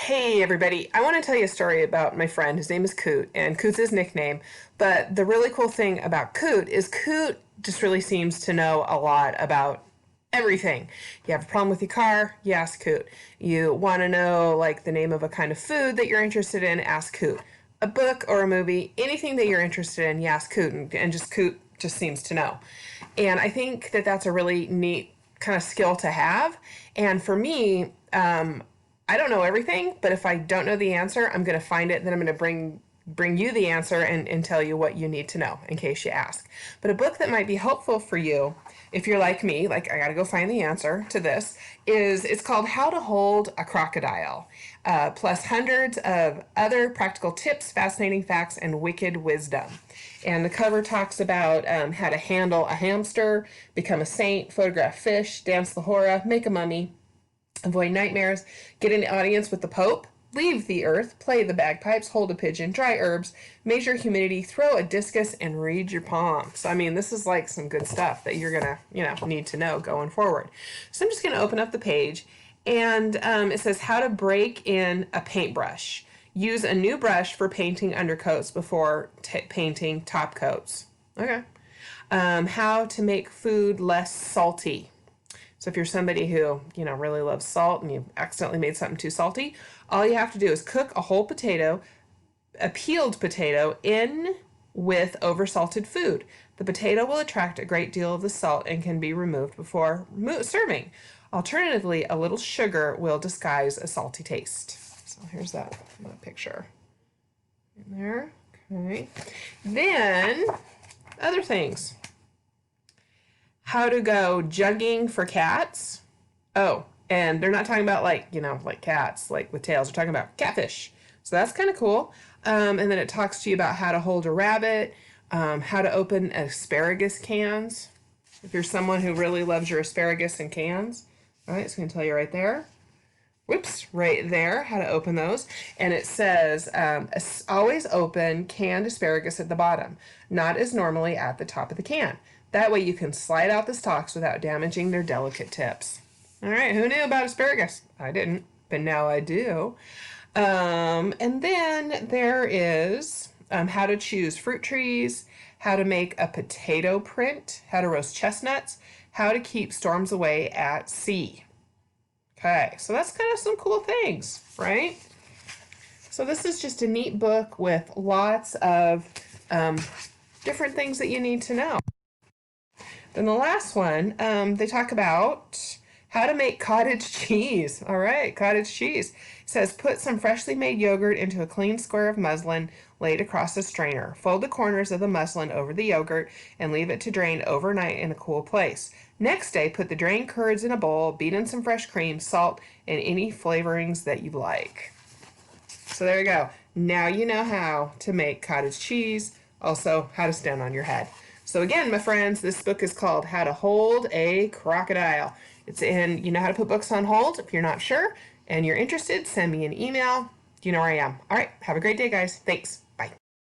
Hey everybody, I want to tell you a story about my friend. His name is Coot, and Coot's his nickname. But the really cool thing about Coot is Coot just really seems to know a lot about everything. You have a problem with your car, you ask Coot. You want to know like the name of a kind of food that you're interested in, ask Coot. A book or a movie, anything that you're interested in, you ask Coot, and just Coot just seems to know. And I think that that's a really neat kind of skill to have. And for me, I don't know everything, but if I don't know the answer, I'm going to find it. Then I'm going to bring you the answer and tell you what you need to know in case you ask. But a book that might be helpful for you, if you're like me, like I got to go find the answer to this, it's called How to Hold a Crocodile, plus hundreds of other practical tips, fascinating facts, and wicked wisdom. And the cover talks about how to handle a hamster, become a saint, photograph fish, dance the hora, make a mummy, avoid nightmares, get an audience with the Pope, leave the earth, play the bagpipes, hold a pigeon, dry herbs, measure humidity, throw a discus, and read your palms. I mean, this is like some good stuff that you're gonna, need to know going forward. So I'm just gonna open up the page, and it says how to break in a paintbrush. Use a new brush for painting undercoats before painting top coats. Okay. How to make food less salty. So if you're somebody who, really loves salt and you accidentally made something too salty, all you have to do is cook a whole potato, a peeled potato, in with oversalted food. The potato will attract a great deal of the salt and can be removed before serving. Alternatively, a little sugar will disguise a salty taste. So here's that picture. In there. Okay. Then, other things. How to go jugging for cats. Oh, and they're not talking about like cats, like with tails. They're talking about catfish. So that's kind of cool. And then it talks to you about how to hold a rabbit, how to open asparagus cans. If you're someone who really loves your asparagus in cans. All right, it's going to tell you right there. Whoops, right there, how to open those. And it says, always open canned asparagus at the bottom, not as normally at the top of the can. That way you can slide out the stalks without damaging their delicate tips. All right, who knew about asparagus? I didn't, but now I do. And then there is how to choose fruit trees, how to make a potato print, how to roast chestnuts, how to keep storms away at sea. Okay, so that's kind of some cool things, right? So this is just a neat book with lots of different things that you need to know. Then the last one, they talk about how to make cottage cheese. All right, cottage cheese. It says put some freshly made yogurt into a clean square of muslin laid across a strainer. Fold the corners of the muslin over the yogurt and leave it to drain overnight in a cool place. Next day, put the drained curds in a bowl, beat in some fresh cream, salt, and any flavorings that you like. So there you go. Now you know how to make cottage cheese, also how to stand on your head. So again, my friends, this book is called How to Hold a Crocodile. It's in, you know how to put books on hold. If you're not sure and you're interested, send me an email. You know where I am. All right, have a great day, guys. Thanks.